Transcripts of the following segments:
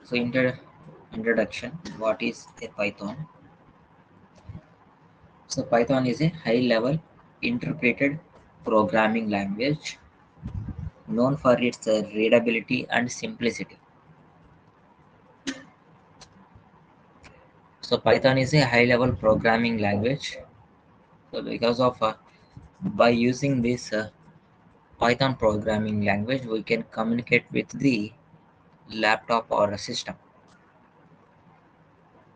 So introduction, what is a Python? So Python is a high level interpreted programming language known for its readability and simplicity. So Python is a high level programming language. So because of by using this Python programming language, we can communicate with the laptop or a system.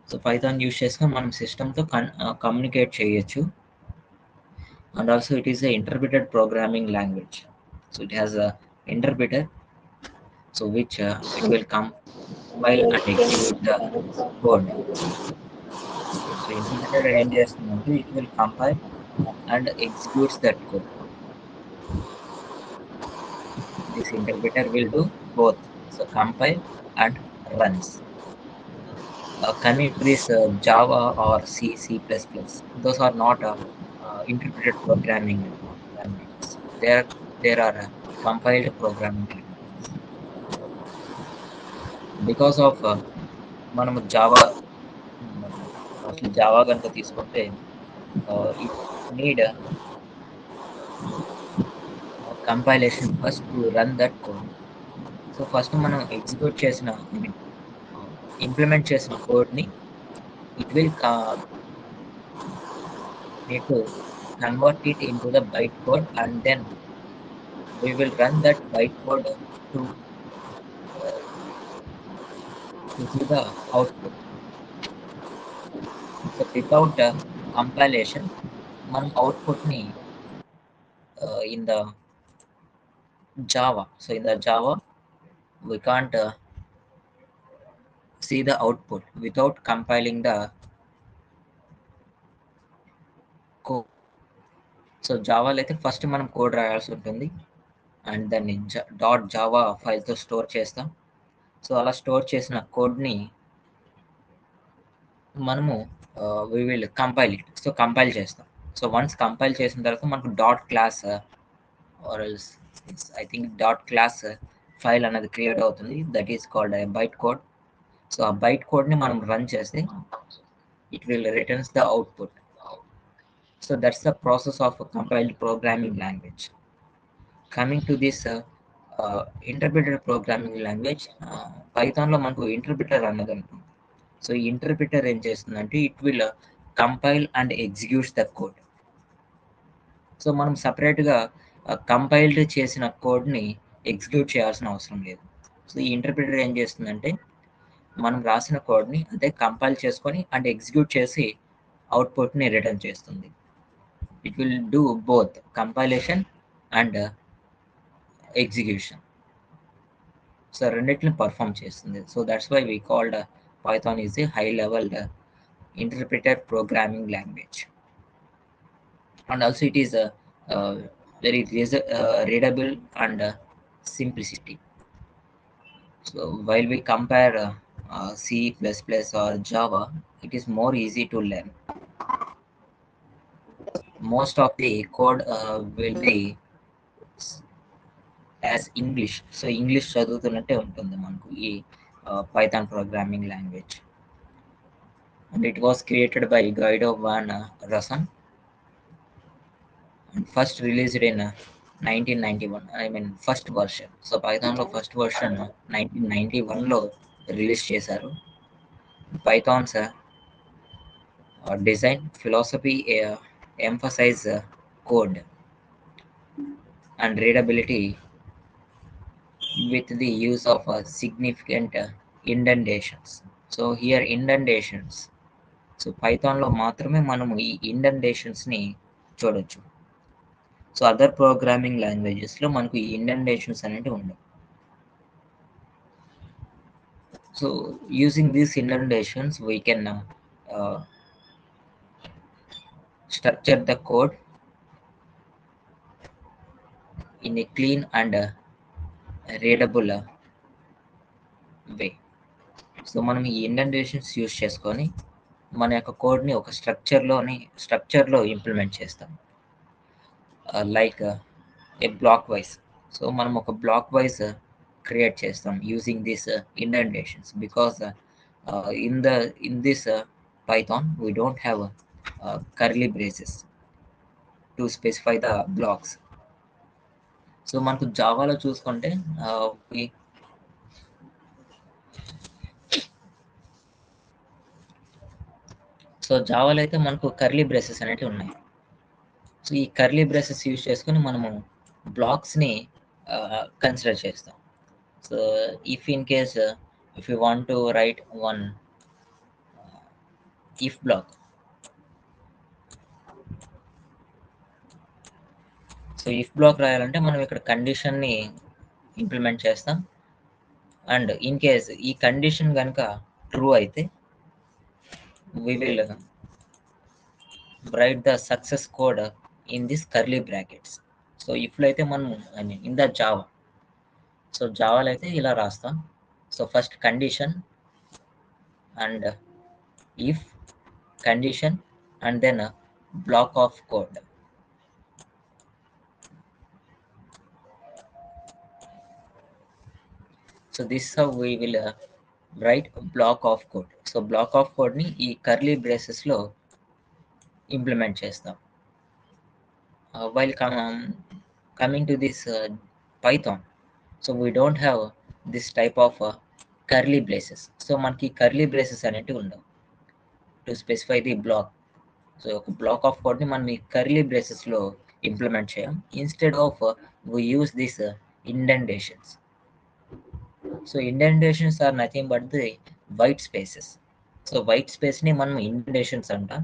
So Python use చేసుకొని మనం సిస్టమ్తో communicate చేయొచ్చు. And also it is a interpreted programming language. So it has a interpreter, so which it will compile and execute the code. So interpreter ఏం చేస్తుందంటే it will compile and executes that code. This interpreter will do both, so compile and runs. Coming to this Java or C, C++, those are not interpreted programming languages. There are compiled programming languages. Because of మనము Java కనుక తీసుకుంటే it need compilation first to run that code. So first మనం execute చేసిన implement చేసిన కోడ్ని it will need to convert it into the bytecode, and then we will run that bytecode to see the output. So without compilation, మనం output-ని in the Java. So in the Java, we can't see the output without compiling the code. So జావాలో అయితే first మనం code రాయాల్సి ఉంటుంది, and దాన్ని .java ఫైల్తో store చేస్తాం. So అలా స్టోర్ చేసిన కోడ్ని మనము we will compile it. So compile చేస్తాం. సో వన్స్ కంపైల్ చేసిన తర్వాత మనకు .class or else I think .class file అనేది క్రియేట్ అవుతుంది. That is called byte code. So ఆ బైట్ కోడ్ని మనం రన్ చేస్తే it will returns the output. So that's the process of compiled programming language. Coming to this interpreted programming language, పైథాన్లో మనకు interpreter అన్నది ఉంటుంది. సో ఈ ఇంటర్ప్రిటర్ ఏం చేస్తుందంటే it will compile and executes the code. So మనం సపరేట్గా కంపైల్డ్ చేసిన కోడ్ని ఎగ్జిక్యూట్ చేయాల్సిన అవసరం లేదు. సో ఈ ఇంటర్ప్రిటర్ ఏం చేస్తుందంటే మనం రాసిన కోడ్ని అదే కంపైల్ చేసుకొని అండ్ ఎగ్జిక్యూట్ చేసి అవుట్పుట్ని రిటర్న్ చేస్తుంది. It will do both compilation and execution. So రెండింటిని పర్ఫామ్ చేస్తుంది. So that's why we called Python is a high-level interpreted programming language, and also it is very readable and simplicity. So while we compare C++ or Java, it is more easy to learn. Most of the code will be as English. So English చదువుతున్నట్టే ఉంటుంది మనకు ఈ Python programming language. And it was created by Guido van Rossum and first released in 1991. I mean first version. So Python లో first version 1991లో release చేశారు. Python's design philosophy emphasize code and readability with the use of significant indentations. So here indentations. So పైథాన్లో మాత్రమే మనము ఈ ఇండెంటేషన్స్ని చూడొచ్చు. So other programming లాంగ్వేజెస్లో మనకు ఈ ఇండెంటేషన్స్ అనేవి ఉండవు. So using these ఇండెంటేషన్స్ we can structure the code in a clean and readable way. So మనం ఈ ఇండెంటేషన్స్ యూజ్ చేసుకొని మన యొక్క కోడ్ని ఒక స్ట్రక్చర్లో ఇంప్లిమెంట్ చేస్తాం. లైక్ ఏ బ్లాక్ వైజ్. సో మనం ఒక బ్లాక్ వైజ్ క్రియేట్ చేస్తాం using this ఇండెంటేషన్స్ because in this Python we don't have curly braces to specify the blocks. So మనకు జావాలో చూసుకుంటే సో జావాలో అయితే మనకు కర్లీ బ్రేసెస్ అనేవి ఉన్నాయి. సో ఈ కర్లీ బ్రేసెస్ యూజ్ చేసుకొని మనము బ్లాక్స్ని కన్సిడర్ చేస్తాం. So if in case if you want to write one if block, so if block రాయాలంటే మనం ఇక్కడ కండిషన్ని ఇంప్లిమెంట్ చేస్తాం. అండ్ ఇన్ కేస్ ఈ కండిషన్ కనుక ట్రూ అయితే we will write the success code in this curly brackets. So ఇఫ్లో అయితే మనం I mean in the Java, so జావాలో అయితే ఇలా రాస్తాం. So first condition and if condition and then block of code. So this how we will write block of code. So block of కోడ్ని ఈ curly బ్రేసెస్లో ఇంప్లిమెంట్ చేస్తాం. While coming to this Python, so we don't have this type of curly braces. So మనకి curly braces అనేవి ఉండవు to specify the block. So ఒక block of కోడ్ని మనం ఈ కర్లీ బ్రేసెస్లో ఇంప్లిమెంట్ చేయం. Instead of we use this indentations. So indentations are nothing but the white spaces. So white స్పేస్ని మనం ఇండెంటేషన్స్ అంటాం.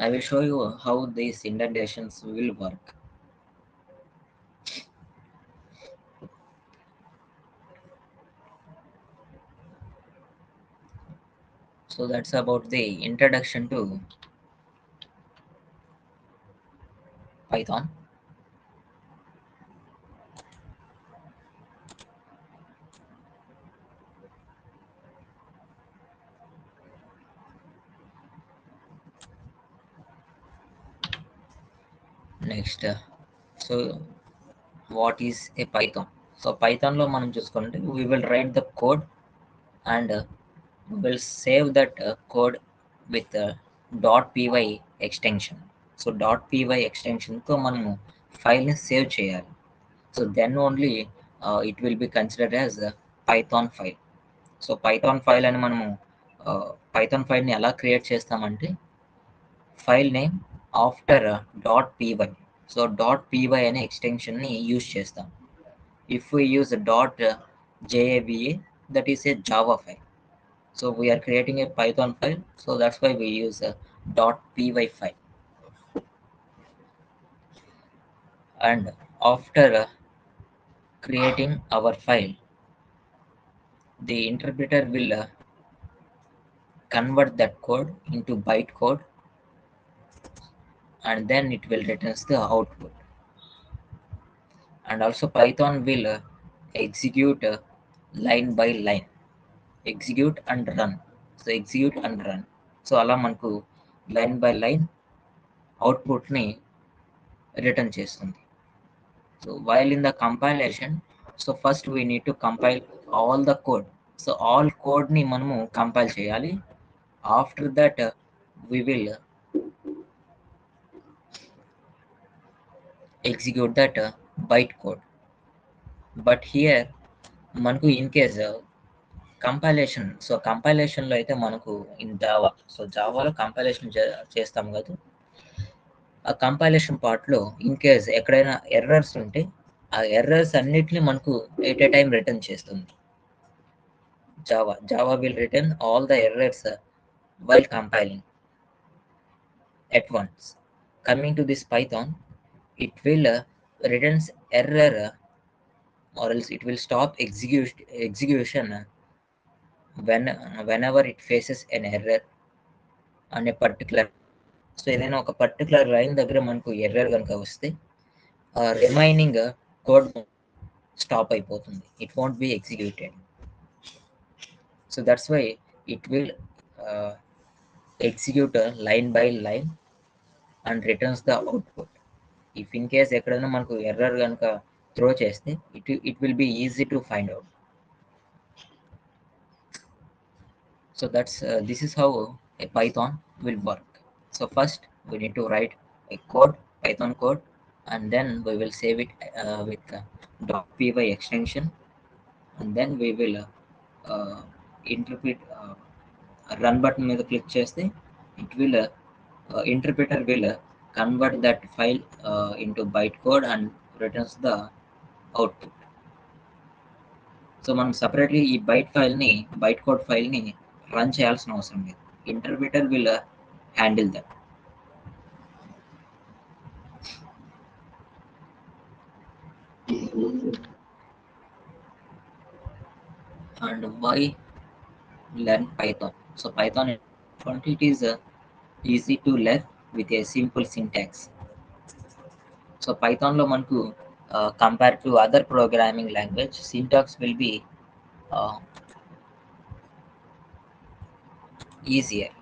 I will show you how these indentations will work. So that's about the introduction to Python. Next, so what is a Python? So Python లో మనం చూసుకుంటే we will write the code and we will save that code with .py extension. So .py extensionతో మనము ఫైల్ని save చేయాలి. So then only it will be considered as Python file. So Python file అని మనము Python ఫైల్ని ఎలా create చేస్తామంటే file name after .py. So .py అనే ఎక్స్టెన్షన్ని యూజ్ చేస్తాం. If we use .java, that is a Java file. So we are creating a Python file, so that's why we use a .py file. And after creating our file, the interpreter will convert that code into bytecode, and then it will return the output. And also Python will execute line by line, execute and run. So execute and run. So అలా మనకు line by line అవుట్పుట్ని return చేస్తుంది. So while in the compilation, so first we need to compile all the code. So all కోడ్ని మనము compile చేయాలి. After that we will execute that byte code. But here మనకు in case compilation, so కంపైలేషన్లో అయితే మనకు in Java, so జావాలో compilation చేస్తాం కదా, ఆ compilation పార్ట్లో ఇన్ కేస్ ఎక్కడైనా ఎర్రర్స్ ఉంటే ఆ ఎర్రర్స్ అన్నిటిని మనకు ఎట్ ఏ టైం రిటర్న్ చేస్తుంది Java will written all the errors while compiling at once. Coming to this Python, it will returns error or else it will stop execution whenever it faces an error on a particular. So ఏదైనా ఒక particular line దగ్గర మనకు error కనుక వస్తే remaining code stop అయిపోతుంది, it won't be executed. So that's why it will execute line by line and returns the output. If in case ఎక్కడైనా మనకు error కనుక త్రో చేస్తే it will be easy to find out. So that's this is how a Python will work. So first we need to write a code, Python code, and then we will save it with .py extension, and then we will interpret run button మీద click చేస్తే it will interpreter will convert that file into bytecode and returns the output. So మనం separately ఈ byte code ఫైల్ని run చేయాల్సిన అవసరం లేదు. Interpreter will handle that. And why learn Python? So Python it is easy to learn with a simple syntax. So Python లో మనకు compare to other programming language syntax will be easier.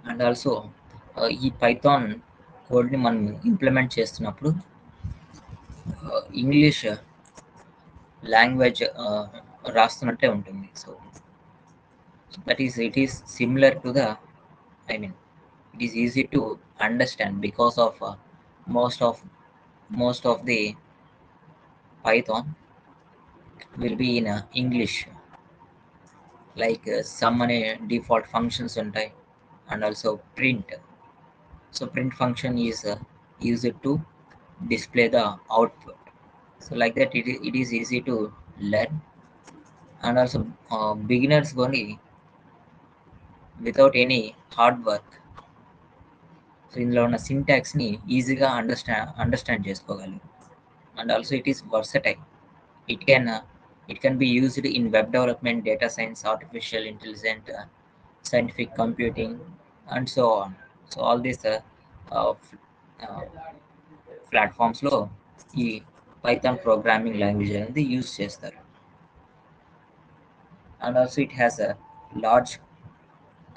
And also ఈ Python కోడ్ని మనం implement చేస్తున్నప్పుడు English language రాస్తున్నట్టే ఉంటుంది. So that is it is similar to the it is easy to understand because of most of the Python will be in English, like some many default functions ఉంటాయి, and also print. So print function is used to display the output. So like that it is easy to learn. And also beginners only without any hard work, so ఇందులో ఉన్న సింటాక్స్ని ఈజీగా understand చేసుకోగలరు. And also it is versatile. it can be used in web development, data science, artificial intelligence, scientific computing, and so on. So all these ప్లాట్ఫామ్స్లో ఈ Python programming language అనేది use చేస్తారు. And also it has a large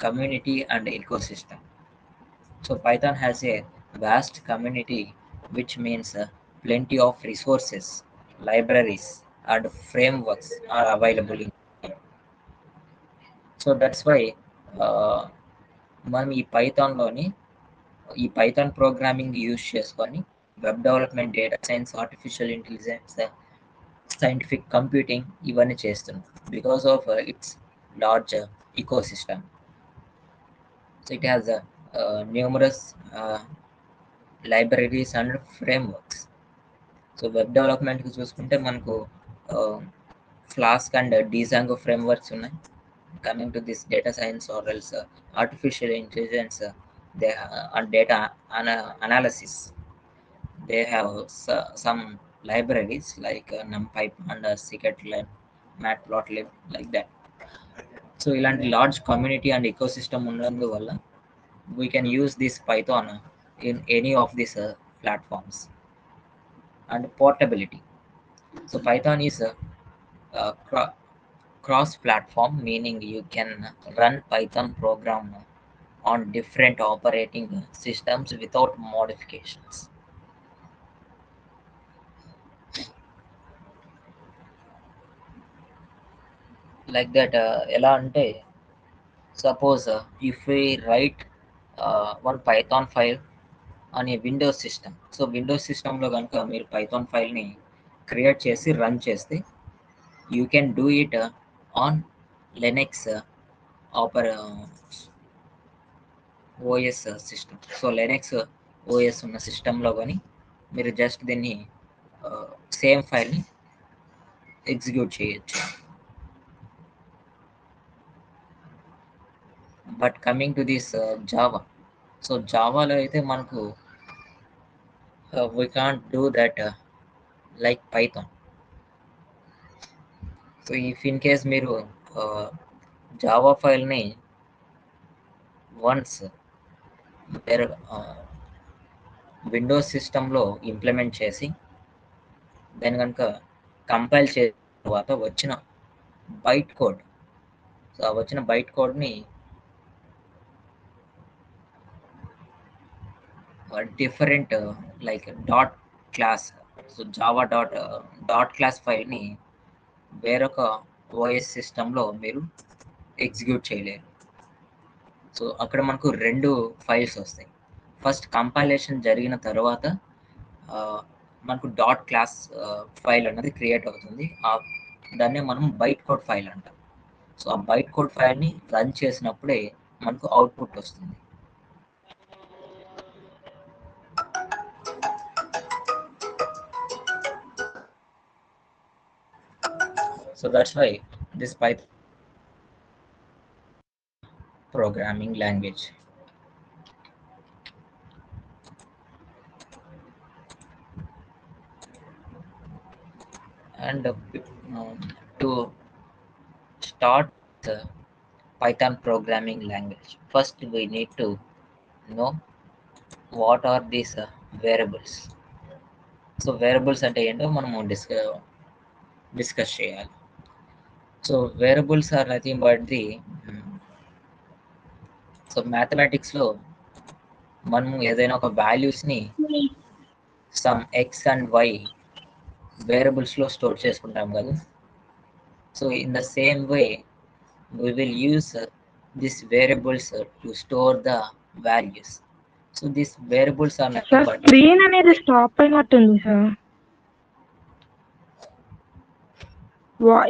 community and ecosystem. So Python has a vast community, which means plenty of resources, libraries, and frameworks are available in. So that's why మనం ఈ Python programming use చేసుకొని web development, data science, artificial intelligence, scientific computing ఇవన్నీ చేస్తున్నాం because of it's large ecosystem. So it has numerous libraries and frameworks. So web డెవలప్మెంట్కి చూసుకుంటే మనకు flask and Django frameworks ఉన్నాయి. Coming to this data science or else artificial intelligence and data analysis, they have some libraries like NumPy and scikit-learn, matplotlib, like that. So ఇలాంటి large community and ecosystem ఉన్నందువల్ల we can use this Python in any of these platforms. And portability. So Python is a cross-platform, meaning you can run Python program on different operating systems without modifications. Like that, ఎలా అంటే suppose if we write one Python file on a Windows system. So Windows సిస్టంలో కనుక మీరు Python ఫైల్ని create చేసి run చేస్తే you can do it on లెనెక్స్ OS system. So లెనెక్స్ OS ఉన్న సిస్టంలో కానీ మీరు జస్ట్ దీన్ని సేమ్ ఫైల్ని ఎగ్జిక్యూట్ చేయొచ్చు. But coming to this Java, so జావాలో అయితే మనకు we can't do that like Python. So if in case మీరు జావా ఫైల్ని వన్స్ మీరు విండోస్ సిస్టంలో ఇంప్లిమెంట్ చేసి దాన్ని కనుక కంపైల్ చేసిన తర్వాత వచ్చిన బైట్ కోడ్, సో వచ్చిన బైట్ కోడ్ని different like dot class. So java dot class file ni వేరొక ఓఎస్ సిస్టంలో మీరు ఎగ్జిక్యూట్ చేయలేరు. సో అక్కడ మనకు 2 ఫైల్స్ వస్తాయి. ఫస్ట్ కంపైలేషన్ జరిగిన తర్వాత మనకు డాట్ క్లాస్ ఫైల్ అన్నది క్రియేట్ అవుతుంది. దాన్నే మనం బైట్ కోడ్ ఫైల్ అంటాం. సో ఆ బైట్ కోడ్ ఫైల్‌ని రన్ చేసినప్పుడే మనకు అవుట్‌పుట్ వస్తుంది. So that's why this Python programming language. And to start the Python programming language, first we need to know what are these variables. So variables అంటే ఏంటో మనము discuss చేయాలి. So variables are nothing but the so మ్యాథమెటిక్స్లో మనము ఏదైనా ఒక వాల్యూస్ని some x and y వేరియబుల్స్లో స్టోర్ చేసుకుంటాం కదా. So in the same way we will use these variables to store the values. So these variables are nothing sir but screen అనేది stop అయినట్టుంది sir.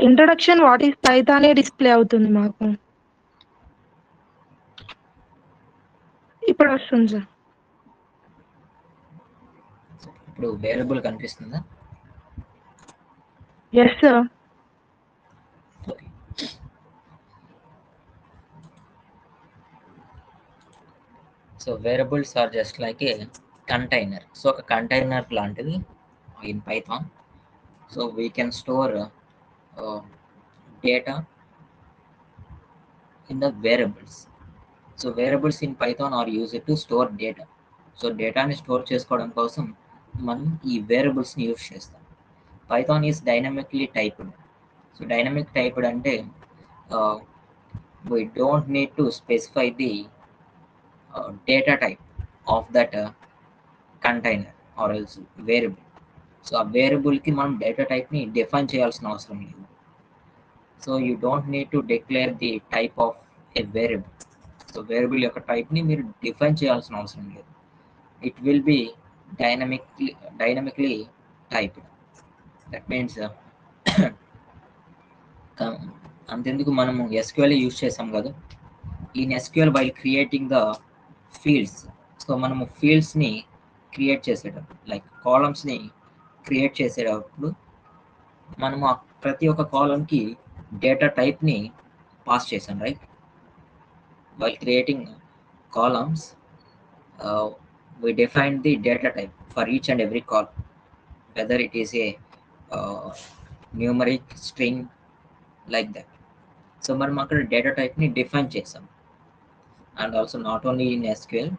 Introduction what is Python display అవుతుంది మాకు. ఇప్పుడు వస్తుంది sir. ఇప్పుడు variable కనిపిస్తుందా? Yes sir. Okay. So variables are just like a container. So ఒక container లాంటిది in Python. So we can store data in the variables. So variables in Python are used to store data. So డేటాని store చేసుకోవడం కోసం మనం ఈ వేరియబుల్స్ని use చేస్తాం. Python is dynamically typed. So dynamic typed అంటే we don't need to specify the data type of that container or else variable. So ఆ వేరియబుల్కి మనం data టైప్ని డిఫైన్ చేయాల్సిన అవసరం లేదు. So you don't need to declare the type of A variable. So variable యొక్క టైప్ని మీరు define చేయాల్సిన అవసరం లేదు. It will B dynamically typed. That means అంతెందుకు మనము ఎస్క్యూఎల్ యూజ్ చేసాం కదా. In SQL while creating the fields. So మనము ఫీల్డ్స్ని క్రియేట్ చేసేటప్పుడు లైక్ కాలమ్స్ని క్రియేట్ చేసేటప్పుడు మనము ప్రతి ఒక్క కాలమ్కి డేటా టైప్ని పాస్ చేసాం, right? While creating columns we define the data type for each and every column, whether it is a numeric string like that. So మనం అక్కడ డేటా టైప్ని డిఫైన్ చేసాం. And also not only in SQL,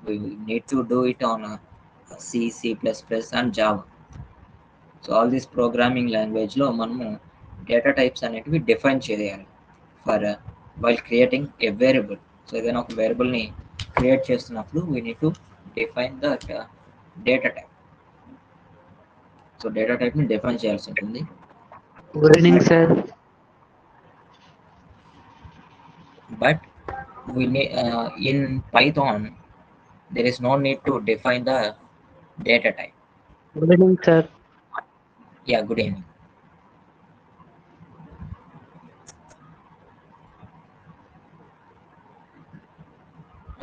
we need to do it on C, C++ and Java. So all this programming లాంగ్వేజ్లో మనము data types అనేటివి define చేయాలి for while creating a variable. So ఏదైనా ఒక వేరియబుల్ని create చేస్తున్నప్పుడు we need to define the data type. So data టైప్ని define చేయాల్సి ఉంటుంది. Good evening sir. But in Python there is no need to define the data type. Good evening sir. Yeah, good evening.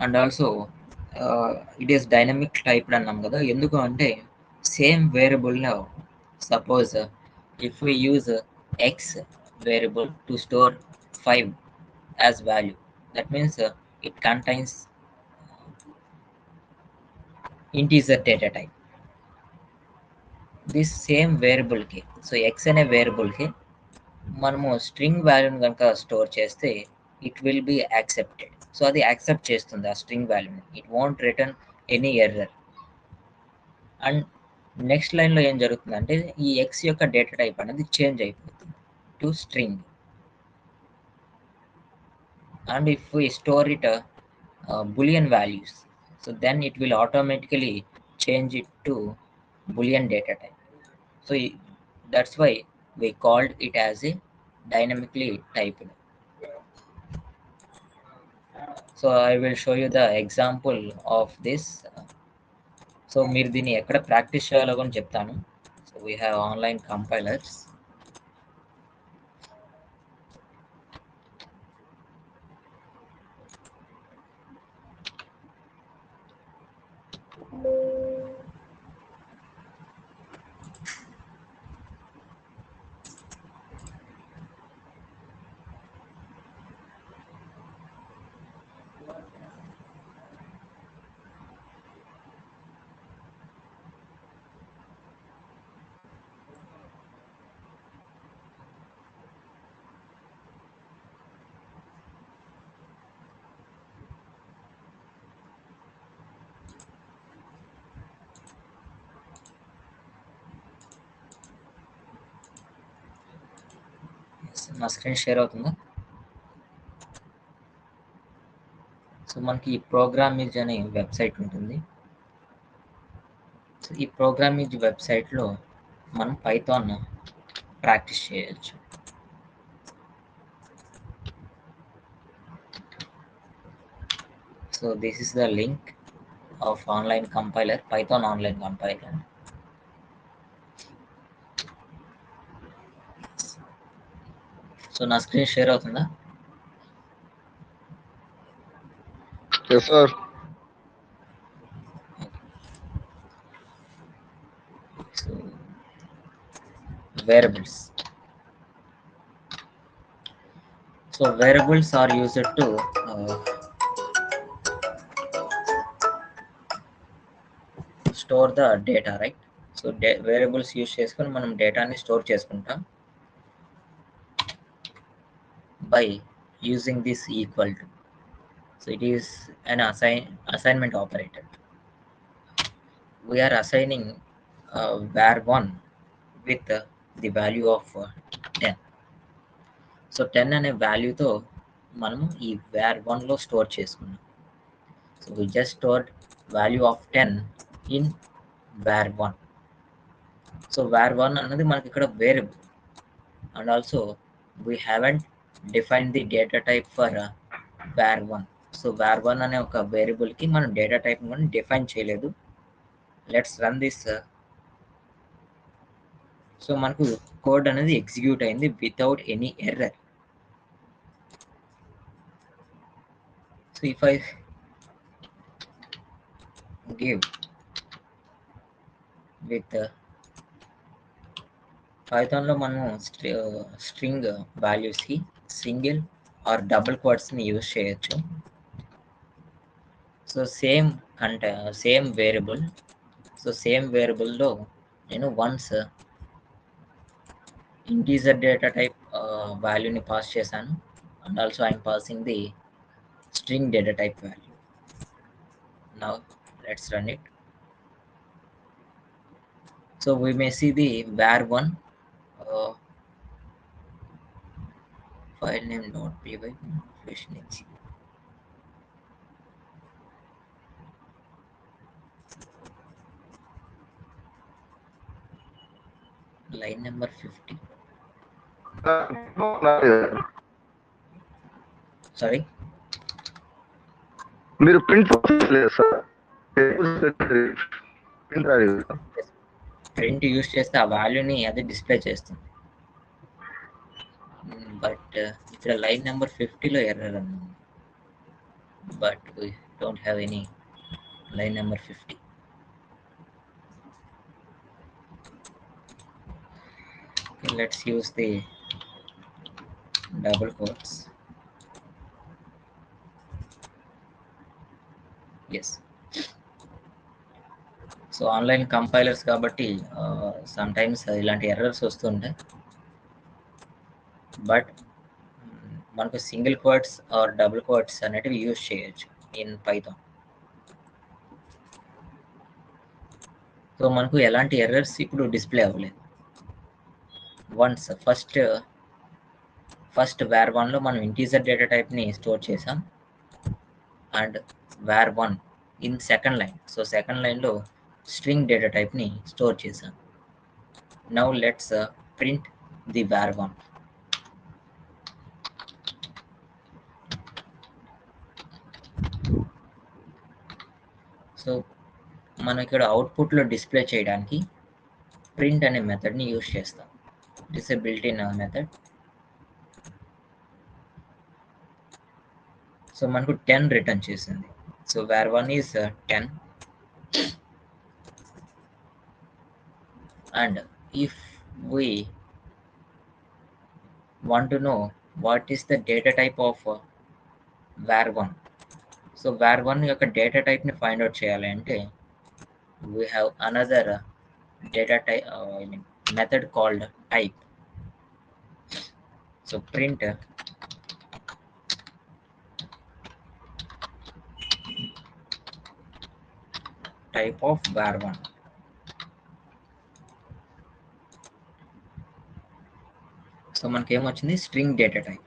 And also it is dynamic typed అన్నాం కదా. ఎందుకు అంటే same వేరియబుల్లో suppose if we use x variable to store 5 as value, that means it contains integer data type. This same వేరియబుల్కి, so x అనే వేరియబుల్కి మనము string వాల్యూని కనుక స్టోర్ చేస్తే it will be accepted. So అది యాక్సెప్ట్ చేస్తుంది ఆ స్ట్రింగ్ వాల్యూని. It won't return any error. And next లైన్లో ఏం జరుగుతుందంటే ఈ ఎక్స్ యొక్క డేటా టైప్ అనేది చేంజ్ అయిపోతుంది to string. And if we store it boolean values, So then it will automatically change it to Boolean data type. So that's why we called it as a dynamically typed. So I will show you the example of this. So మీరు దీన్ని ఎక్కడ practice చేయాలో కూడా చెప్తాను. So we have online compilers. నా screen share అవుతుందా? So మనకి ఈ ప్రోగ్రామిజ్ అనే వెబ్సైట్ ఉంటుంది. సో ఈ ప్రోగ్రామిజ్ వెబ్సైట్లో మనం పైథాన్ ప్రాక్టీస్ చేయొచ్చు. So this is the link of online compiler, Python online compiler. So నా స్క్రీన్ షేర్ అవుతుందా? Yes, sir. So variables. So variables are used to store the data, right? So variables use చేసుకొని మనం డేటాని store చేసుకుంటాం by using this equal to. So it is an assignment operator. We are assigning var1 with the value of 10. So 10 అనే వాల్యూతో మనము ఈ var1లో store చేసుకున్నాం. So we just stored value of 10 in var1. So var1 అన్నది మనకి ఇక్కడ వేరియబుల్, and also we haven't defined the data type for var1. So var1 అనే ఒక వేరియబుల్కి మనం డేటా టైప్ కూడా డిఫైన్ చేయలేదు. Let's run this. సో మనకు కోడ్ అనేది ఎగ్జిక్యూట్ అయింది without any error. So if I give with పైథాన్లో మనం స్ట్రింగ్ వాల్యూస్కి సింగిల్ ఆర్ డబుల్ కోట్స్ని యూజ్ చేయొచ్చు. So same variable, so same వేరియబుల్లో నేను వన్స్ ఇంటీజర్ డేటా టైప్ వాల్యూని పాస్ చేశాను, and also I'm passing the string data type value. Now let's run it. So we may see the var1 file name .py fishnics. Line number 50. No, not here. Sorry. మీరు print లేదు sir. Print రాలేదు. Print use చేస్తే ఆ వాల్యూని అది display చేస్తుంది. But ఇక్కడ line number 50లో ఎర్రర్ ఉంది, but we don't have any line number 50. Let's use the double quotes. Yes. So online compilers కాబట్టి సమ్ టైమ్స్ ఇలాంటి ఎర్రర్స్ వస్తుంటాయి, బట్ మనకు single quotes or double quotes అనేటివి యూజ్ చేయొచ్చు ఇన్ పైథాన్. సో మనకు ఎలాంటి ఎర్రర్స్ ఇప్పుడు డిస్ప్లే అవ్వలేదు. వన్స్ ఫస్ట్ var1లో మనం ఇంటీజర్ డేటా టైప్ని స్టోర్ చేసాం, and var1 in second line. So second లైన్లో స్ట్రింగ్ డేటా టైప్ని స్టోర్ చేశాను. Now let's print the var1. So మనం ఇక్కడ అవుట్పుట్లో డిస్ప్లే చేయడానికి ప్రింట్ అనే మెథడ్ని యూజ్ చేస్తాం. It's a built in method. So మనకు 10 రిటర్న్ చేసింది. So var1 is 10. And if we want to know what is the data type of var1. So var1 యొక్క data టైప్ని find out చేయాలి అంటే we have another data type method called type. So print type of var1. So మనకి ఏమొచ్చింది, string data type.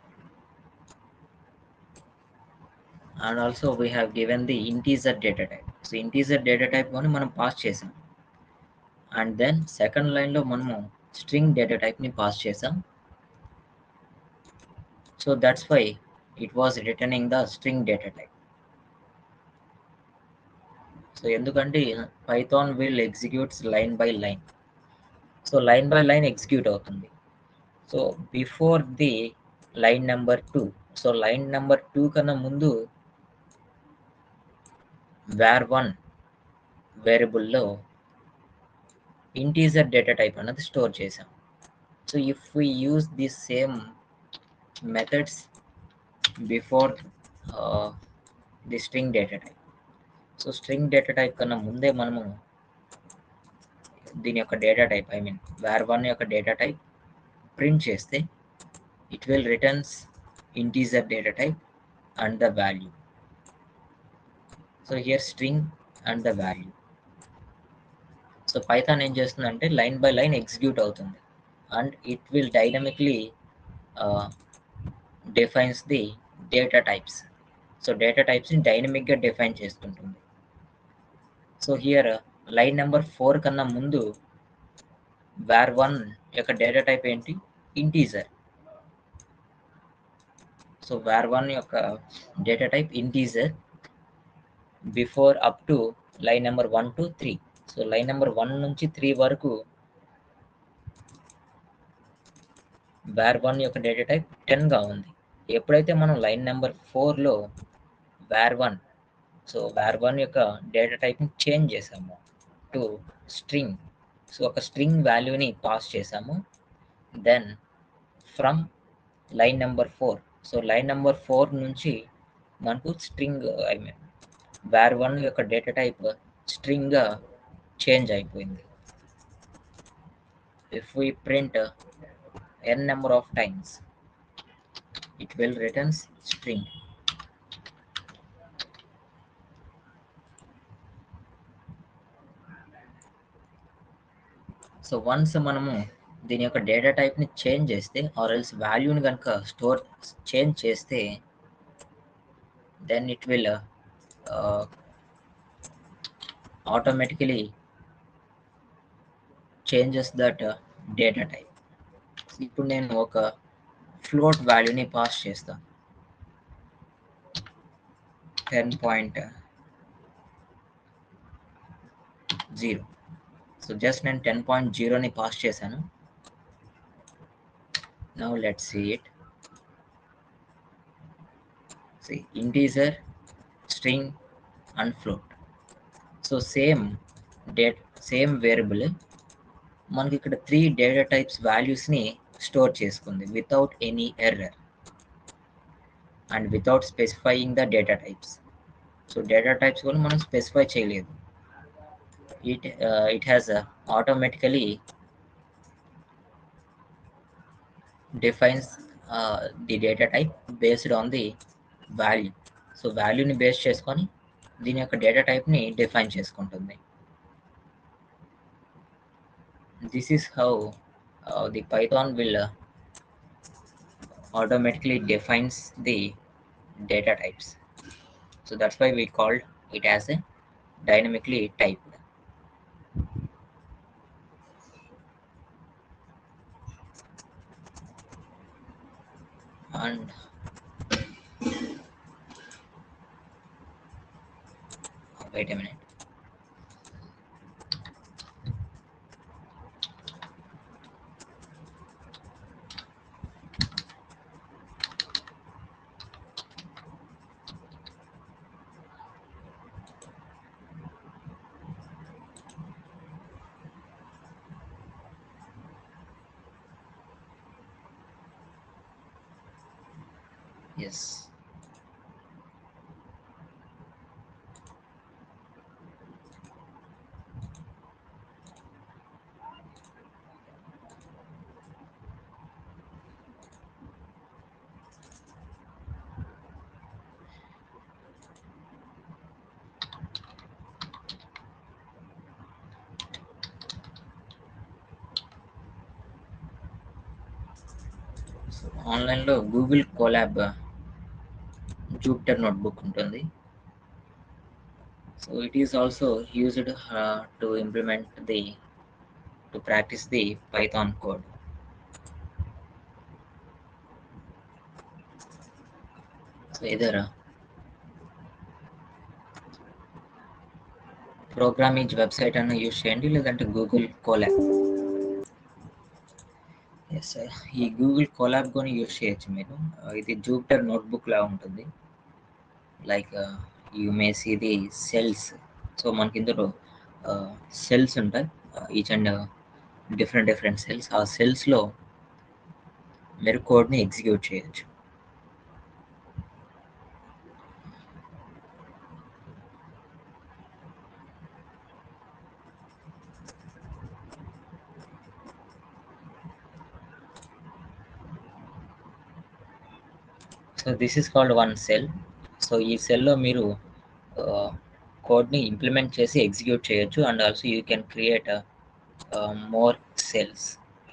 And also we have given the integer data type. So integer data type కొని మనం pass చేసాం. And then second లైన్లో మనము string data టైప్ని pass చేసాం. So that's why it was returning the string data type. So ఎందుకంటే Python will executes line by line. So line by line execute అవుతుంది. So before the line number 2, so line number 2 కన్నా ముందు var1 వేరియబుల్లో integer data type అన్నది store చేసాం. So if we use the same methods before the string data type, so string data type కన్నా ముందే మనము దీని యొక్క data type, I mean var1 యొక్క డేటా టైప్ ప్రింట్ చేస్తే it will returns integer data type and the value. So here string and the value. So Python ఏం చేస్తుందంటే line by line execute అవుతుంది and it will dynamically defines the data types. So data టైప్స్ని డైనమిక్గా define చేసుకుంటుంది. So here line number 4 కన్నా ముందు var1 యొక్క data type ఏంటి, ఇంటీజర్. సో var1 యొక్క data type integer before up to line number 1 to 3. So line number 1 నుంచి 3 వరకు var1 యొక్క డేటా టైప్ 10గా ఉంది. ఎప్పుడైతే మనం line number 4లో var1, so var1 యొక్క డేటా టైప్ని చేంజ్ చేసాము టు స్ట్రింగ్. సో ఒక స్ట్రింగ్ వాల్యూని పాస్ చేసాము. Then from line number 4, so line number 4 నుంచి మనకు స్ట్రింగ్, ఐ మీన్ var1 యొక్క డేటా టైప్ స్ట్రింగ్గా చేంజ్ అయిపోయింది. If we print n number of times, it will returns string. So once మనము దీని యొక్క డేటా టైప్ని చేంజ్ చేస్తే ఆర్ ఎల్స్ వాల్యూని కనుక చేంజ్ చేస్తే then it will automatically changes that data type. ఇప్పుడు నేను ఒక ఫ్లోట్ వాల్యూని పాస్ చేస్తాను, 10.0. సో జస్ట్ నేను 10.0ని పాస్ చేశాను. Now let's see it. See integer, string and float. So same variable మనకి ఇక్కడ 3 డేటా టైప్స్ వాల్యూస్ని స్టోర్ చేసుకుంది without any error and without specifying the data types. So data types కూడా మనం స్పెసిఫై చేయలేదు. it has automatically defines the data type based on the value. So వాల్యూని base చేసుకొని దీని యొక్క డేటా టైప్ని డిఫైన్ చేసుకుంటుంది. This is how the Python will automatically defines the data types. So that's why we called it as a dynamically typed. And wait a minute. Yes. So ఆన్లైన్లో Google కోలాబ్ Jupiter notebook ఉంటుంది. So it is also used to implement to practice the Python code. So either Programiz website అన్న use చేయండి, లేదంటే Google Colab. Yes, ఈ Google Colab కొని use చేయొచ్చు మీరు. ఇది జూపిటర్ నోట్బుక్ లా ఉంటుంది. Like you may see the cells. So మనకి ఇందులో సెల్స్ ఉంటాయి, ఈచ్ అండ్ డిఫరెంట్ సెల్స్. ఆ సెల్స్లో మీరు కోడ్ని ఎగ్జిక్యూట్ చేయొచ్చు. So this is called one cell. So ఈ సెల్లో మీరు కోడ్ని ఇంప్లిమెంట్ చేసి ఎగ్జిక్యూట్ చేయొచ్చు. And also you can create more cells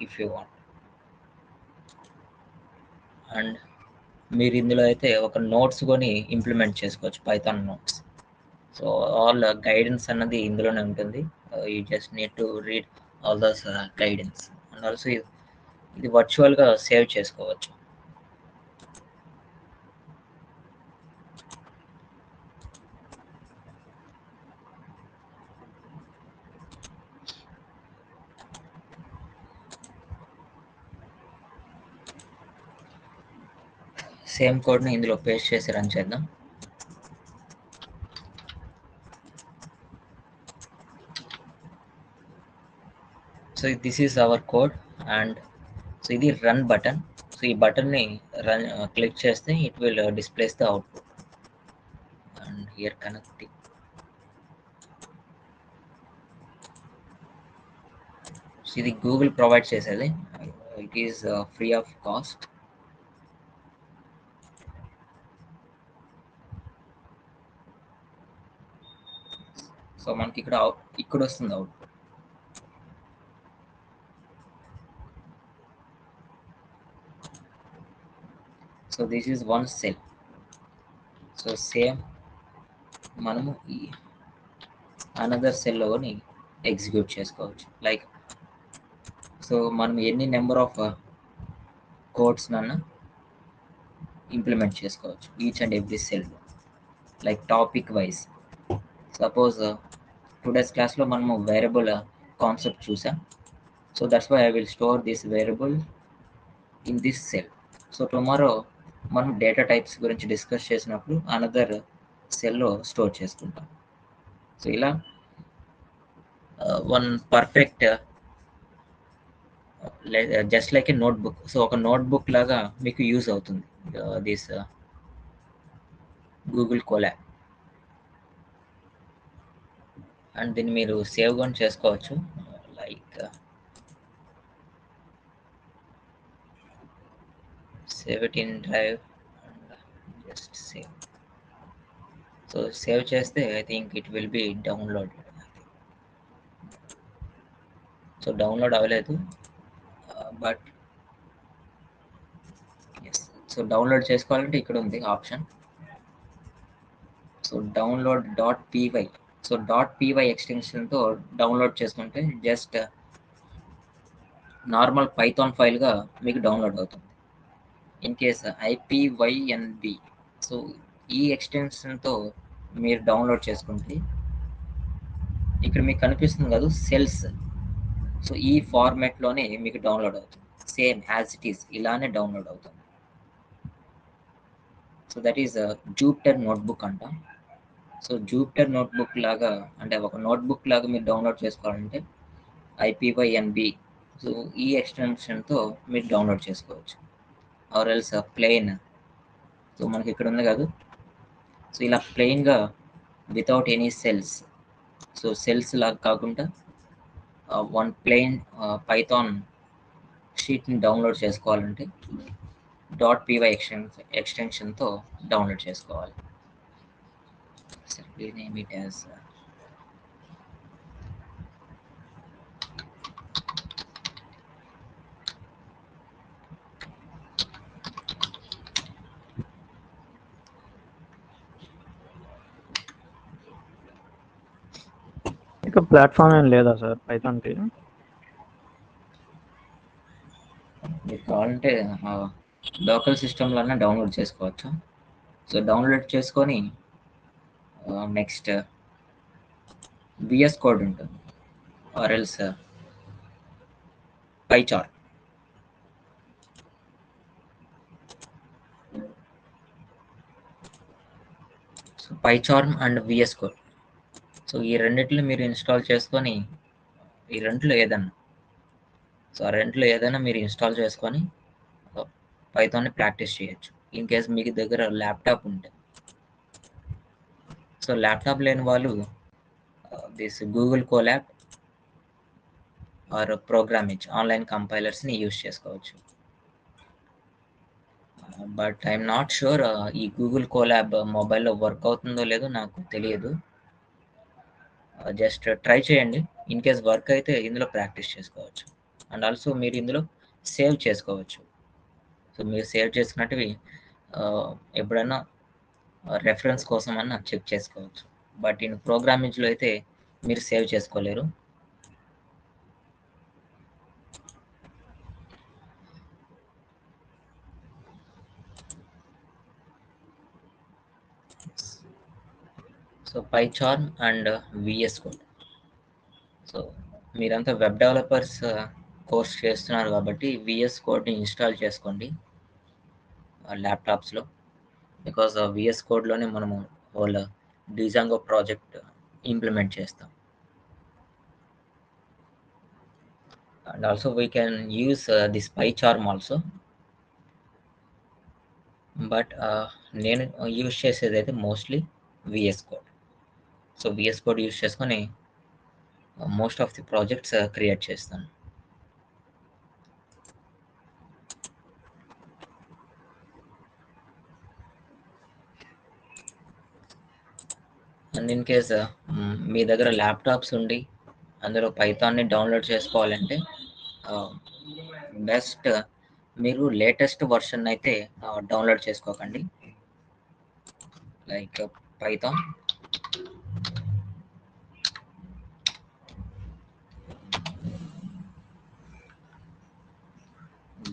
if you want. And మీరు ఇందులో అయితే ఒక నోట్స్ కొని ఇంప్లిమెంట్ చేసుకోవచ్చు, Python notes. So all guidance అన్నది ఇందులోనే ఉంటుంది. You just need to read all those guidance. And also ఇది వర్చువల్గా సేవ్ చేసుకోవచ్చు. సేమ్ కోడ్ని ఇందులో పేస్ట్ చేసి రన్ చేద్దాం. So this is our code. And so ఇది రన్ బటన్. సో ఈ బటన్ని రన్ క్లిక్ చేస్తే it will displays the output. And here connecting. So ఇది గూగుల్ ప్రొవైడ్ చేసేది. It is free of cost. So మనకి ఇక్కడ వస్తుంది out. So this is one cell. So same మనము ఈ అనదర్ సెల్లోని ఎగ్జిక్యూట్ చేసుకోవచ్చు. లైక్ సో మనం ఎన్ని నెంబర్ ఆఫ్ కోడ్స్ నన్ను ఇంప్లిమెంట్ చేసుకోవచ్చు ఈచ్ అండ్ ఎవ్రీ సెల్లో, like topic wise. Suppose today's క్లాస్లో మనము వేరియబుల్ కాన్సెప్ట్ చూసాం. So that's why I will store this variable in this cell. So tomorrow మనం డేటా టైప్స్ గురించి డిస్కస్ చేసినప్పుడు అనదర్ సెల్లో స్టోర్ చేసుకుంటాం. సో ఇలా one perfect just like a notebook. So ఒక నోట్బుక్ లాగా మీకు యూజ్ అవుతుంది దిస్ గూగుల్ కోలాబ్. అండ్ దీన్ని మీరు సేవ్ కూడా చేసుకోవచ్చు. Like save it in drive and just save. So save చేస్తే I think it will be download. So download అవ్వలేదు, బట్ ఎస్. సో డౌన్లోడ్ చేసుకోవాలంటే ఇక్కడ ఉంది option. So download .py. So .py ఎక్స్టెన్షన్తో డౌన్లోడ్ చేసుకుంటే జస్ట్ నార్మల్ పైథాన్ ఫైల్గా మీకు download అవుతుంది. ఇన్ కేస్ IPYNB, సో ఈ ఎక్స్టెన్షన్తో మీరు డౌన్లోడ్ చేసుకుంటే ఇక్కడ మీకు కనిపిస్తుంది కదా సెల్స్, సో ఈ ఫార్మాట్లోనే మీకు డౌన్లోడ్ అవుతుంది. సేమ్ యాజ్ ఇట్ ఈస్ ఇలానే డౌన్లోడ్ అవుతుంది. So that is Jupiter notebook అంట. సో జూపిటర్ నోట్బుక్ లాగా, అంటే ఒక నోట్బుక్ లాగా మీరు డౌన్లోడ్ చేసుకోవాలంటే IPYNB, సో ఈ ఎక్స్టెన్షన్తో మీరు డౌన్లోడ్ చేసుకోవచ్చు. ఆర్ ఎల్స్ ప్లెయిన్, సో మనకి ఇక్కడ ఉంది కదా, సో ఇలా ప్లెయిన్గా without any cells, so cells లాగా కాకుండా వన్ ప్లెయిన్ పైథాన్ షీట్ని డౌన్లోడ్ చేసుకోవాలంటే .py ఎక్స్టెన్షన్తో డౌన్లోడ్ చేసుకోవాలి. Simply name it as ఇక ప్లాట్ఫామ్ ఏం లేదా సార్ పైథాన్కి? మీకు కావాలంటే లోకల్ సిస్టంలోనే డౌన్లోడ్ చేసుకోవచ్చు. సో డౌన్లోడ్ చేసుకొని నెక్స్ట్ VS కోడ్ ఉంటుంది, or else PyCharm. So PyCharm and VS code, so ఈ రెండిట్లో మీరు ఇన్స్టాల్ చేసుకొని, ఈ రెండిట్లో ఏదన్నా, సో ఆ రెండిట్లో ఏదైనా మీరు ఇన్స్టాల్ చేసుకొని పైథాన్ని ప్రాక్టీస్ చేయొచ్చు. ఇన్ కేస్ మీకు దగ్గర ల్యాప్టాప్ ఉంటే. సో ల్యాప్టాప్ లేని వాళ్ళు this Google Colab or programming online కంపైలర్స్ని యూజ్ చేసుకోవచ్చు. బట్ ఐఎమ్ నాట్ షూర్ ఈ గూగుల్ కోలాబ్ మొబైల్లో వర్క్ అవుతుందో లేదో నాకు తెలియదు. జస్ట్ ట్రై చేయండి. ఇన్ కేస్ వర్క్ అయితే ఇందులో ప్రాక్టీస్ చేసుకోవచ్చు. అండ్ ఆల్సో మీరు ఇందులో సేవ్ చేసుకోవచ్చు. సో మీరు సేవ్ చేసుకున్నట్టువి ఎప్పుడైనా రెఫరెన్స్ కోసం అన్న చెక్ చేసుకోవచ్చు. బట్ ఇన్ ప్రోగ్రామింగ్లో అయితే మీరు సేవ్ చేసుకోలేరు. So PyCharm and VS code. So మీరంతా వెబ్ డెవలపర్స్ కోర్స్ చేస్తున్నారు కాబట్టి VS కోడ్ని ఇన్స్టాల్ చేసుకోండి ల్యాప్టాప్స్లో. బికాజ్ VS కోడ్లోనే మనము వాళ్ళ డిజాంగో ప్రాజెక్ట్ ఇంప్లిమెంట్ చేస్తాం. And also we can use this PyCharm also. But నేను యూజ్ చేసేది అయితే mostly VS code. So VS code use చేసుకొని most of the projects create చేస్తాను. అండ్ ఇన్ కేస్ మీ దగ్గర ల్యాప్టాప్స్ ఉండి అందులో పైథాన్ని డౌన్లోడ్ చేసుకోవాలంటే బెస్ట్ మీరు లేటెస్ట్ వర్షన్ అయితే డౌన్లోడ్ చేసుకోకండి. Like Python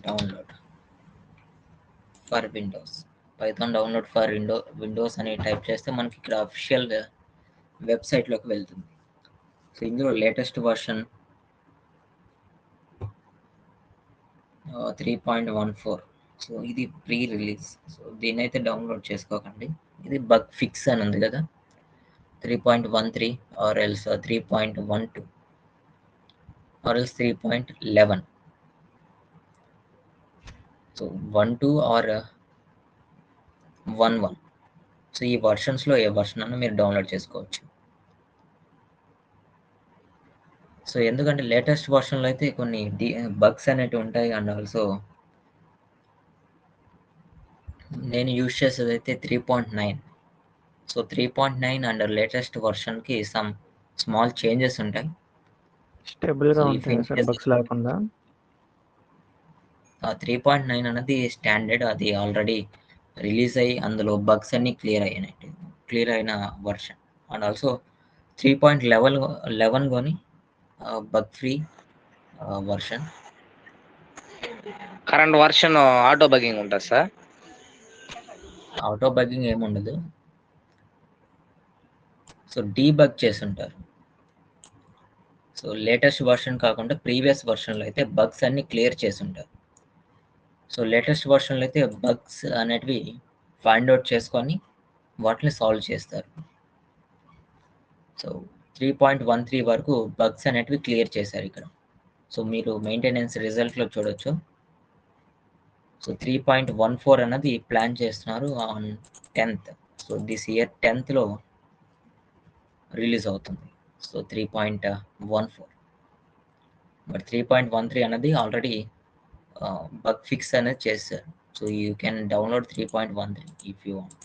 download for Windows, Python download for Windows అని టైప్ చేస్తే మనకి ఇక్కడ అఫీషియల్ వెబ్సైట్లోకి వెళ్తుంది. సో ఇందులో లేటెస్ట్ వర్షన్ 3.14. సో ఇది ప్రీ రిలీజ్. సో దీన్ని అయితే డౌన్లోడ్ చేసుకోకండి. ఇది బగ్ ఫిక్స్ అని ఉంది కదా, 3.13 or else 3.12 or else 3.11. So 12 or 11. So ఈ వర్షన్స్లో ఏ వర్షన్ అన్నా మీరు డౌన్లోడ్ చేసుకోవచ్చు. సో ఎందుకంటే లేటెస్ట్ వర్షన్లో అయితే కొన్ని బగ్స్ అనేవి ఉంటాయి. అండ్ ఆల్సో నేను యూజ్ చేసేది అయితే 3.9. సో 3.9 అండ్ లేటెస్ట్ వర్షన్కి సమ్ స్మాల్ చేంజెస్ ఉంటాయి. స్టేబుల్గా So, ఉంటుంది if సార్, in బగ్స్ లేకుండా. 3.9 అనేది స్టాండర్డ్, అది ఆల్రెడీ రిలీజ్ అయ్యి అందులో బగ్స్ అన్నీ క్లియర్ అయిన వర్షన్. అండ్ ఆల్సో 3.11 కొని bug free version. Current version auto bugging ఉంటుంది సార్. ఆటో బగ్గింగ్ ఏముండదు. సో డీబగ్ చేసి ఉంటారు. సో లేటెస్ట్ వర్షన్ కాకుండా ప్రీవియస్ వర్షన్లో అయితే బగ్స్ అన్ని క్లియర్ చేసి ఉంటారు. సో లేటెస్ట్ వర్షన్లో అయితే బగ్స్ అనేటివి ఫైండ్ అవుట్ చేసుకొని వాటిని సాల్వ్ చేస్తారు. సో 3.13 వరకు బగ్స్ అనేటివి క్లియర్ చేశారు ఇక్కడ. సో మీరు మెయింటెనెన్స్ రిజల్ట్లో చూడొచ్చు. సో 3.14 అన్నది ప్లాన్ చేస్తున్నారు on 10th. So this year 10th release అవుతుంది. సో 3.14, బట్ 3.13 అన్నది ఆల్రెడీ బగ్ ఫిక్స్ అనేది చేశారు. So you can download 3.13 if you want.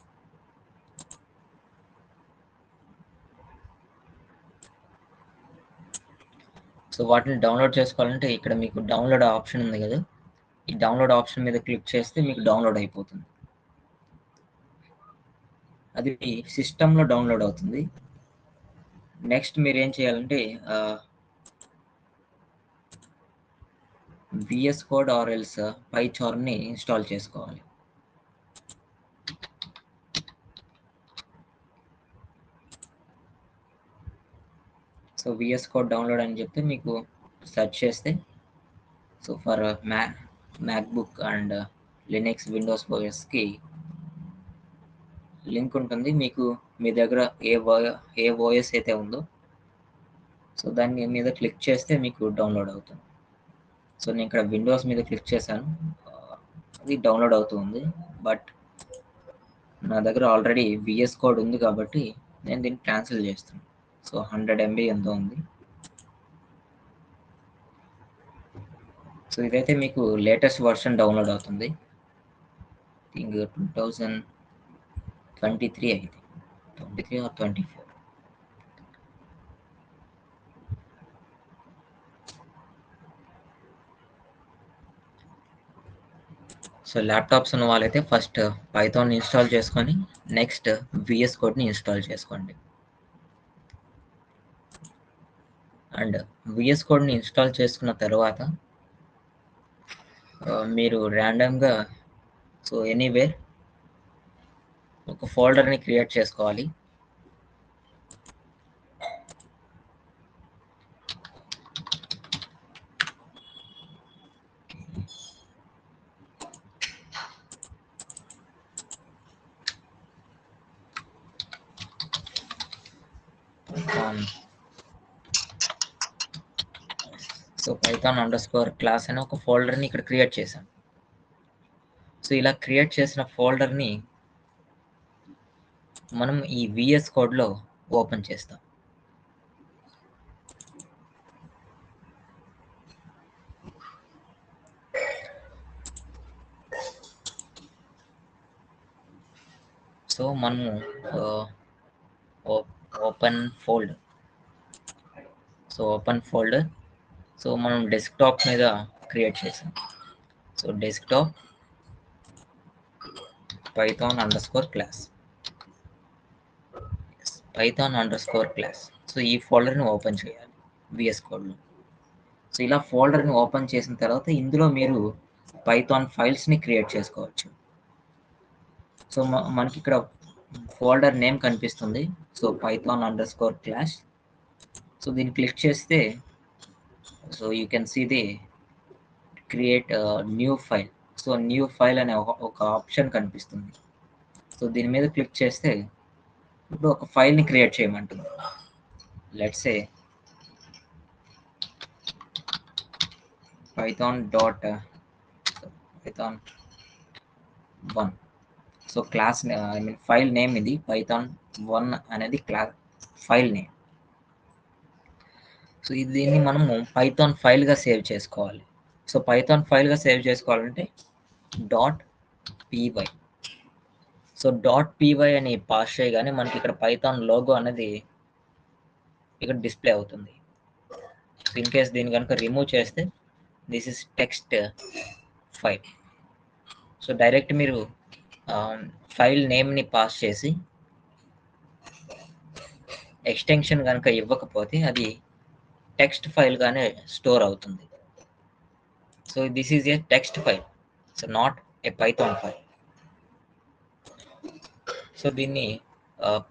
So వాటిని డౌన్లోడ్ చేసుకోవాలంటే ఇక్కడ మీకు డౌన్లోడ్ ఆప్షన్ ఉంది కదా, ఈ డౌన్లోడ్ ఆప్షన్ మీద క్లిక్ చేస్తే మీకు డౌన్లోడ్ అయిపోతుంది. అది సిస్టంలో డౌన్లోడ్ అవుతుంది. నెక్స్ట్ మీరు ఏం చేయాలంటే విఎస్ కోడ్ ఆర్ ఎల్స్ పైచార్ని ఇన్స్టాల్ చేసుకోవాలి. సో విఎస్ కోడ్ డౌన్లోడ్ అని చెప్తే మీకు సెర్చ్ చేస్తే so for MacBook and Linux Windows ఓఎస్కి లింక్ ఉంటుంది. మీకు మీ దగ్గర ఏ ఓఎస్ అయితే ఉందో సో దాన్ని మీద క్లిక్ చేస్తే మీకు డౌన్లోడ్ అవుతుంది. సో నేను ఇక్కడ విండోస్ మీద క్లిక్ చేశాను, అది డౌన్లోడ్ అవుతుంది. బట్ నా దగ్గర ఆల్రెడీ విఎస్ కోడ్ ఉంది కాబట్టి నేను దీన్ని క్యాన్సిల్ చేస్తాను. సో 100 MB ఎంతో ఉంది. సో ఇదైతే మీకు లేటెస్ట్ వర్షన్ డౌన్లోడ్ అవుతుంది. థింక్ 2023 అయితే 23 or 24. సో ల్యాప్టాప్స్ ఉన్న వాళ్ళైతే ఫస్ట్ పైథాన్ ఇన్స్టాల్ చేసుకొని నెక్స్ట్ విఎస్ కోడ్ని ఇన్స్టాల్ చేసుకోండి. అండ్ విఎస్ కోడ్ని ఇన్స్టాల్ చేసుకున్న తర్వాత మీరు ర్యాండమ్గా సో ఎనీవేర్ ఒక ఫోల్డర్ని క్రియేట్ చేసుకోవాలి. సో python_class అని ఒక ఫోల్డర్ని ఇక్కడ క్రియేట్ చేశాను. సో ఇలా క్రియేట్ చేసిన ఫోల్డర్ని మనం ఈ విఎస్ కోడ్లో ఓపెన్ చేస్తాం. సో మనము ఓపెన్ ఫోల్డర్, సో మనం డెస్క్టాప్ మీద క్రియేట్ చేసాం. So desktop python_class. సో ఈ ఫోల్డర్ని ఓపెన్ చేయాలి విఎస్ కోడ్లో. సో ఇలా ఫోల్డర్ని ఓపెన్ చేసిన తర్వాత ఇందులో మీరు పైథాన్ ఫైల్స్ని క్రియేట్ చేసుకోవచ్చు. సో మనకి ఇక్కడ ఫోల్డర్ నేమ్ కనిపిస్తుంది. So python_class. సో దీన్ని క్లిక్ చేస్తే so you can see the create new file. So new file అనే ఒక ఆప్షన్ కనిపిస్తుంది. సో దీని మీద క్లిక్ చేస్తే ఇప్పుడు ఒక ఫైల్ని క్రియేట్ చేయమంటుంది. Let's say python1. So class file name ఇది python1 అనేది క్లాస్ ఫైల్ నేమ్. సో దీన్ని మనము పైథాన్ ఫైల్గా సేవ్ చేసుకోవాలి. సో పైథాన్ ఫైల్గా సేవ్ చేసుకోవాలంటే .py. సో .py అని పాస్ చేయగానే మనకి ఇక్కడ పైథాన్ లోగో అనేది ఇక్కడ డిస్ప్లే అవుతుంది. ఇన్ కేస్ దీన్ని కనుక రిమూవ్ చేస్తే this is text file. So direct మీరు ఫైల్ నేమ్ని పాస్ చేసి ఎక్స్టెన్షన్ కనుక ఇవ్వకపోతే అది టెక్స్ట్ ఫైల్గానే స్టోర్ అవుతుంది. So this is a text file, so not a Python file. So దీన్ని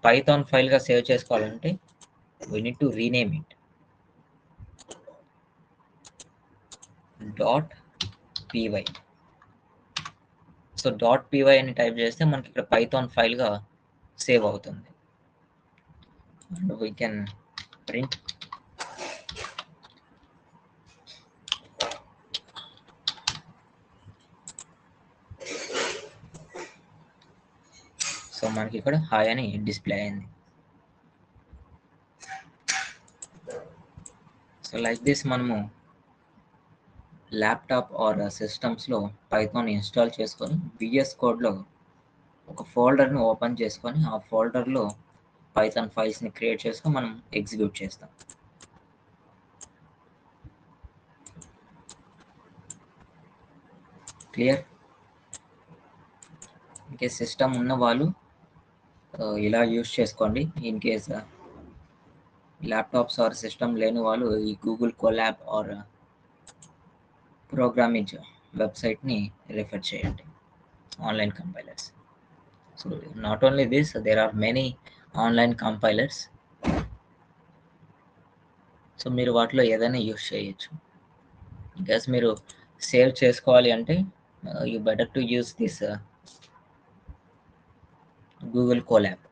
పైథాన్ ఫైల్గా సేవ్ చేసుకోవాలంటే we need to rename it .py. So .py అని టైప్ చేస్తే మనకి ఇక్కడ పైథాన్ ఫైల్గా సేవ్ అవుతుంది. And we can print so మనకి ఇక్కడ హాయ్ అని డిస్ప్లే అయింది. సో లైక్ దిస్ మనము ల్యాప్టాప్ ఆర్ సిస్టమ్స్లో పైథాన్ ఇన్స్టాల్ చేసుకొని విఎస్ కోడ్లో ఒక ఫోల్డర్ని ఓపెన్ చేసుకొని ఆ ఫోల్డర్లో పైథాన్ ఫైల్స్ని క్రియేట్ చేసుకొని మనం ఎగ్జిక్యూట్ చేస్తాం. క్లియర్? ఇన్కేస్ సిస్టమ్ ఉన్న వాళ్ళు ఇలా యూస్ చేసుకోండి. In case laptops or system లేని వాళ్ళు ఈ గూగుల్ కొలాబ్ ఆర్ ప్రోగ్రామింగ్ వెబ్సైట్ని రిఫర్ చేయండి, online compilers. So not only this, there are many online compilers. So మీరు వాటిలో ఏదైనా యూస్ చేయొచ్చు. బికాస్ మీరు సేవ్ చేసుకోవాలి అంటే you better to use this Google collab.